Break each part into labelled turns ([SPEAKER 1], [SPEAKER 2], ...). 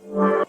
[SPEAKER 1] Hi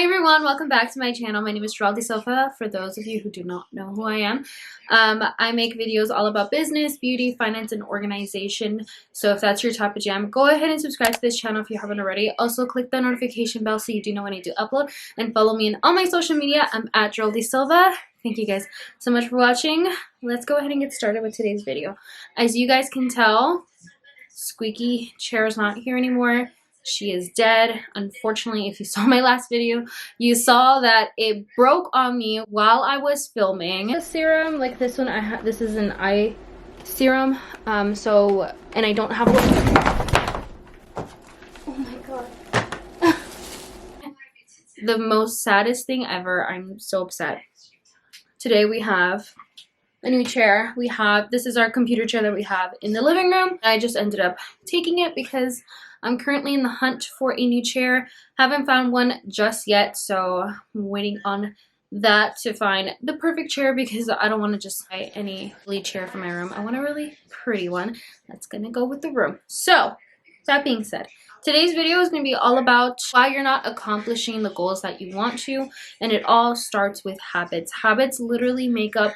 [SPEAKER 1] everyone, welcome back to my channel. My name is Silva. For those of you who do not know who I am, I make videos all about business, beauty, finance, and organization. So if that's your type of jam, go ahead and subscribe to this channel if you haven't already. Also click the notification bell so you do know when I do upload, and follow me on all my social media. I'm at Silva. Thank you guys so much for watching. Let's go ahead and get started with today's video. As you guys can tell, squeaky chair is not here anymore. She is dead. Unfortunately, if you saw my last video, you saw that it broke on me while I was filming. The serum, like this one, this is an eye serum. And I don't have a oh my god. The most saddest thing ever. I'm so upset. Today we have a new chair. This is our computer chair that we have in the living room. I just ended up taking it because I'm currently in the hunt for a new chair. Haven't found one just yet, so I'm waiting on that to find the perfect chair because I don't want to just buy any lead chair for my room. I want a really pretty one that's gonna go with the room. So, that being said, today's video is going to be all about why you're not accomplishing the goals that you want to, and it all starts with habits. Habits literally make up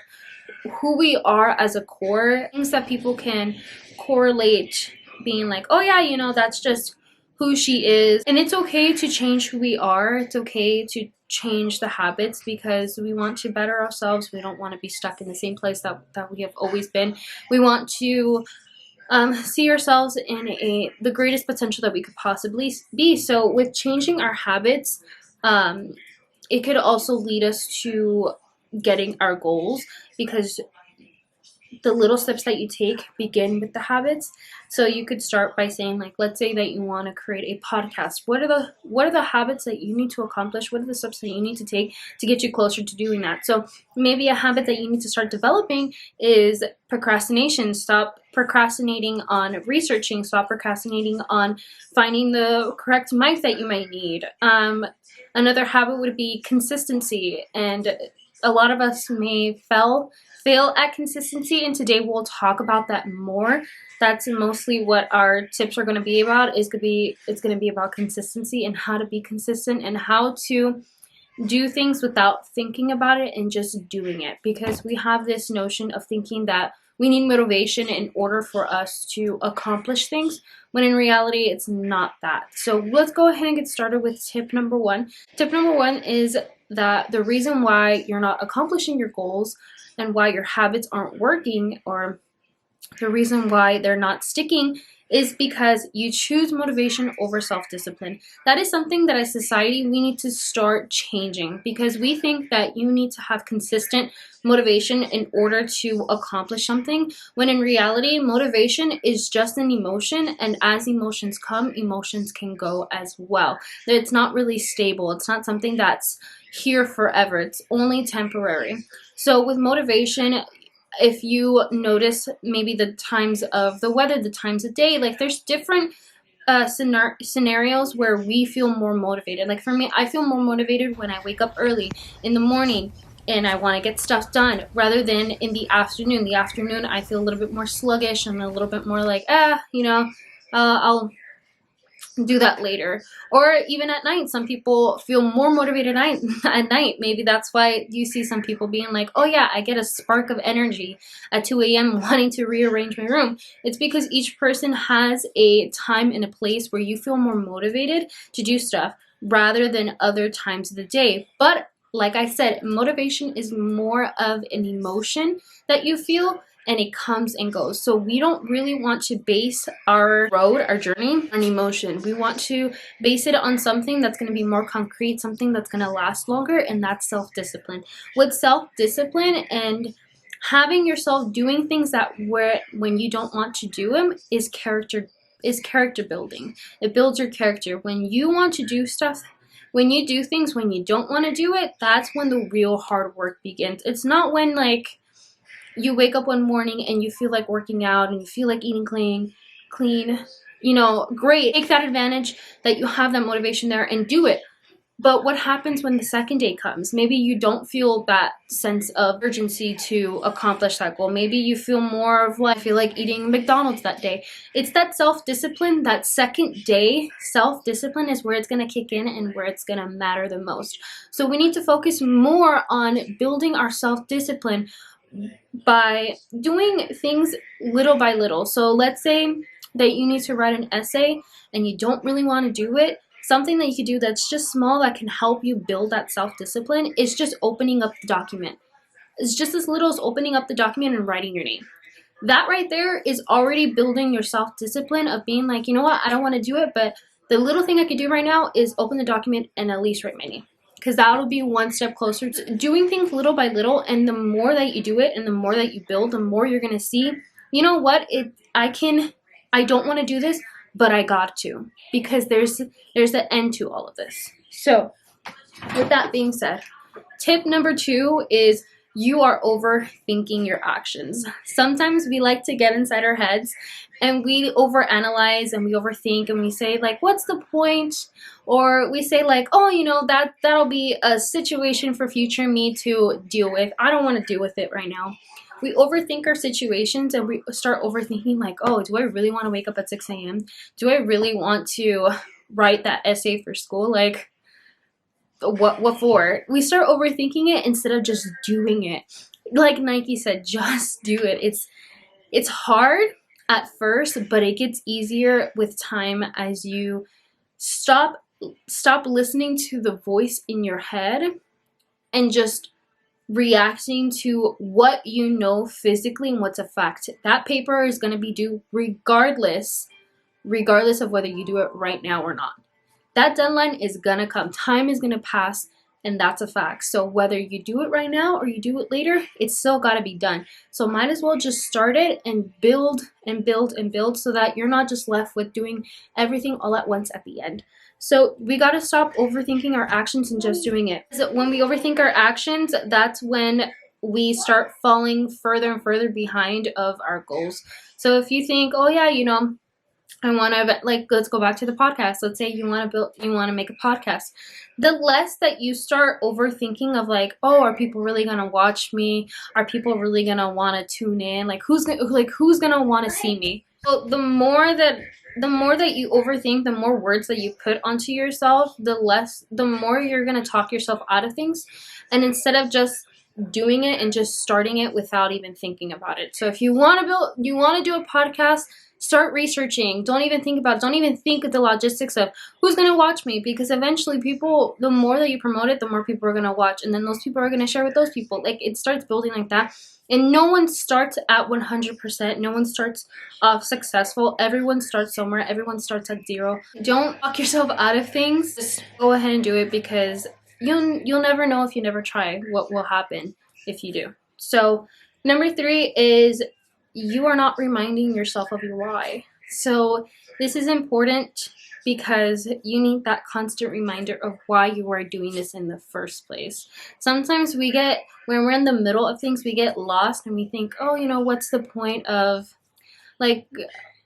[SPEAKER 1] who we are as a core. Things that people can correlate being like, oh yeah, you know, that's just who she is. And it's okay to change who we are. It's okay to change the habits because we want to better ourselves. We don't want to be stuck in the same place that we have always been. We want to see ourselves in the greatest potential that we could possibly be. So with changing our habits, it could also lead us to getting our goals, because the little steps that you take begin with the habits. So you could start by saying, like, let's say that you want to create a podcast. What are the habits that you need to accomplish? What are the steps that you need to take to get you closer to doing that? So maybe a habit that you need to start developing is procrastination. Stop procrastinating on researching. Stop procrastinating on finding the correct mic that you might need. Another habit would be consistency, and a lot of us may fail at consistency, and today we'll talk about that more. That's mostly what our tips are going to be about. It's going to be about consistency and how to be consistent and how to do things without thinking about it and just doing it, because we have this notion of thinking that we need motivation in order for us to accomplish things, when in reality it's not that. So let's go ahead and get started with tip number one. Tip number one is that the reason why you're not accomplishing your goals and why your habits aren't working, or the reason why they're not sticking, is because you choose motivation over self-discipline. That is something that as society we need to start changing, because we think that you need to have consistent motivation in order to accomplish something, when in reality motivation is just an emotion, and as emotions come, emotions can go as well. It's not really stable. It's not something that's here forever. It's only temporary. So with motivation, if you notice maybe the times of the weather, the times of day, like there's different scenarios where we feel more motivated. Like for me, I feel more motivated when I wake up early in the morning and I want to get stuff done, rather than in the afternoon. The afternoon, I feel a little bit more sluggish and a little bit more like, you know, I'll do that later. Or even at night, some people feel more motivated at night. Maybe that's why you see some people being like, oh yeah, I get a spark of energy at 2 a.m. wanting to rearrange my room. It's because each person has a time and a place where you feel more motivated to do stuff rather than other times of the day. But like I said, motivation is more of an emotion that you feel, and it comes and goes. So we don't really want to base our journey on emotion. We want to base it on something that's going to be more concrete, something that's going to last longer, and that's self-discipline. With self-discipline and having yourself doing things that when you don't want to do them is character building. It builds your character. When you want to do stuff, when you do things when you don't want to do it, that's when the real hard work begins. It's not when like you wake up one morning and you feel like working out and you feel like eating clean, you know, great. Take that advantage that you have that motivation there and do it. But what happens when the second day comes? Maybe you don't feel that sense of urgency to accomplish that goal. Maybe you feel more of like, I feel like eating McDonald's that day. It's that self-discipline, that second day self-discipline is where it's going to kick in and where it's going to matter the most. So we need to focus more on building our self-discipline by doing things little by little. So let's say that you need to write an essay and you don't really want to do it. Something that you could do that's just small that can help you build that self-discipline is just opening up the document. It's just as little as opening up the document and writing your name. That right there is already building your self-discipline of being like, you know what, I don't want to do it, but the little thing I could do right now is open the document and at least write my name. Because that'll be one step closer to doing things little by little. And the more that you do it and the more that you build, the more you're going to see, you know what, I don't want to do this, but I got to, because there's an end to all of this. So with that being said, tip number 2 is you are overthinking your actions. Sometimes we like to get inside our heads and we overanalyze and we overthink and we say like, what's the point? Or we say like, oh, you know, that'll be a situation for future me to deal with. I don't want to deal with it right now. We overthink our situations and we start overthinking like, oh, do I really want to wake up at 6 a.m.? Do I really want to write that essay for school? Like, what for? We start overthinking it instead of just doing it. Like Nike said, just do it. It's hard at first, but it gets easier with time as you stop listening to the voice in your head and just reacting to what you know physically and what's a fact. That paper is going to be due regardless of whether you do it right now or not. That deadline is going to come. Time is going to pass, and that's a fact. So whether you do it right now or you do it later, it's still got to be done. So might as well just start it and build and build and build so that you're not just left with doing everything all at once at the end. So we got to stop overthinking our actions and just doing it. When we overthink our actions, that's when we start falling further and further behind of our goals. So if you think, oh yeah, you know, I want to, like, let's go back to the podcast. Let's say you want to make a podcast. The less that you start overthinking of like, oh, are people really going to watch me? Are people really going to want to tune in? Like, who's going to want to see me? So the more that you overthink, the more words that you put onto yourself, the more you're going to talk yourself out of things. And instead of just doing it and just starting it without even thinking about it. So if you want to do a podcast, start researching. Don't even think of the logistics of who's going to watch me, because eventually the more that you promote it, the more people are going to watch, and then those people are going to share with those people. Like, it starts building like that. And no one starts at 100%. No one starts off successful. Everyone starts somewhere. Everyone starts at 0. Don't talk yourself out of things. Just go ahead and do it, because you'll never know if you never try what will happen if you do. So number 3 is you are not reminding yourself of your why. So this is important because you need that constant reminder of why you are doing this in the first place. Sometimes when we're in the middle of things, we get lost and we think, oh, you know, what's the point of, like,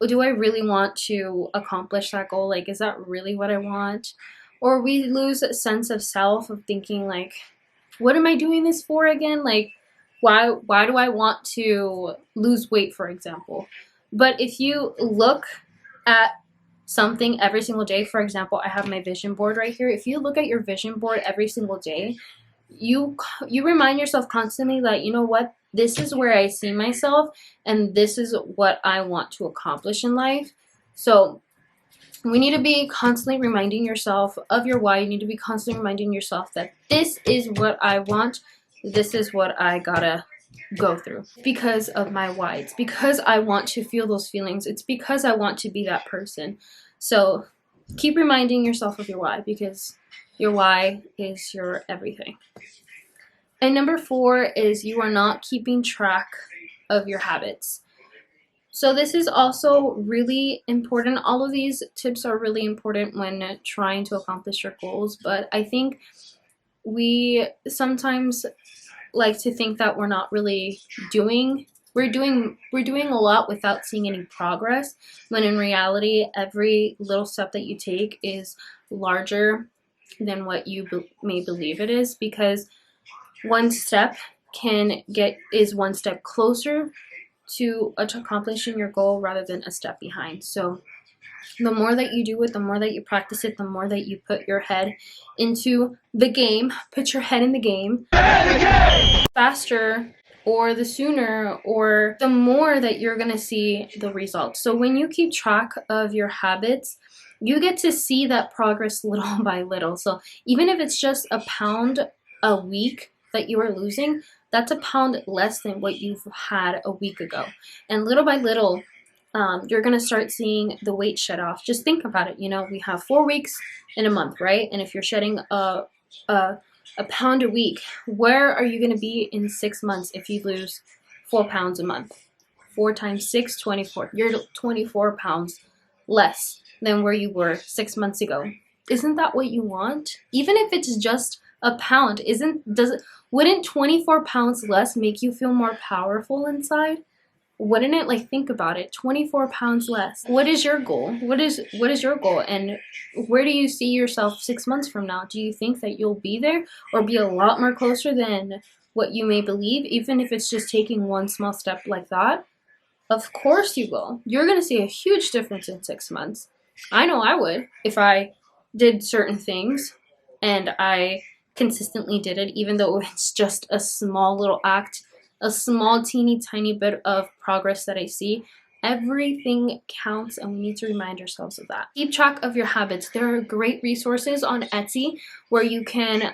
[SPEAKER 1] do I really want to accomplish that goal? Like, is that really what I want? Or we lose a sense of self of thinking like, what am I doing this for again? Like, why do I want to lose weight, for example? But if you look at something every single day, for example, I have my vision board right here. If you look at your vision board every single day, you remind yourself constantly that, you know what, this is where I see myself and this is what I want to accomplish in life. So we need to be constantly reminding yourself of your why. You need to be constantly reminding yourself that this is what I want. This is what I gotta go through because of my why. It's because I want to feel those feelings. It's because I want to be that person. So keep reminding yourself of your why, because your why is your everything. And number 4 is you are not keeping track of your habits. So this is also really important. All of these tips are really important when trying to accomplish your goals, but I think we sometimes like to think that we're not really we're doing a lot without seeing any progress, when in reality every little step that you take is larger than what you may believe it is, because one step is one step closer to accomplishing your goal rather than a step behind. So the more that you do it, the more that you practice it, the more that you put your head into the game, put your head in the game, faster or the sooner or the more that you're going to see the results. So when you keep track of your habits, you get to see that progress little by little. So even if it's just a pound a week that you are losing, that's a pound less than what you've had a week ago. And little by little, you're going to start seeing the weight shed off. Just think about it. You know, we have 4 weeks in a month, right? And if you're shedding a pound a week, where are you going to be in 6 months if you lose 4 pounds a month? 4 times 6, 24. You're 24 pounds less than where you were 6 months ago. Isn't that what you want? Even if it's just a pound, wouldn't 24 pounds less make you feel more powerful inside? Wouldn't it? Like, think about it. 24 pounds less. What is your goal? What is your goal? And where do you see yourself 6 months from now? Do you think that you'll be there or be a lot more closer than what you may believe, even if it's just taking one small step like that? Of course you will. You're going to see a huge difference in 6 months. I know I would if I did certain things and I consistently did it, even though it's just a small little act, a small teeny tiny bit of progress that I see. Everything counts, and we need to remind ourselves of that. Keep track of your habits. There are great resources on Etsy where you can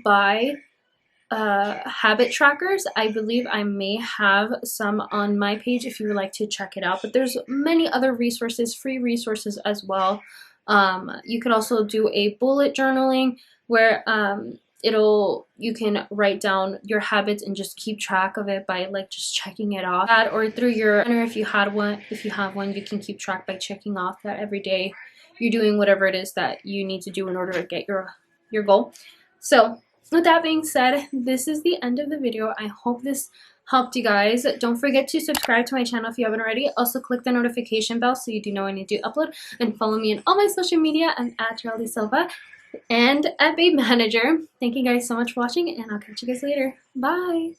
[SPEAKER 1] buy habit trackers. I believe I may have some on my page if you would like to check it out, but there's many other resources, free resources as well. You can also do a bullet journaling where you can write down your habits and just keep track of it by like just checking it off. Or through your planner, if you have one, you can keep track by checking off that every day you're doing whatever it is that you need to do in order to get your goal. So with that being said, this is the end of the video. I hope this helped you guys. Don't forget to subscribe to my channel if you haven't already. Also click the notification bell so you do know when I do upload, and follow me on all my social media. I'm at Geraldine Silva and at Babe Manager. Thank you guys so much for watching, and I'll catch you guys later. Bye.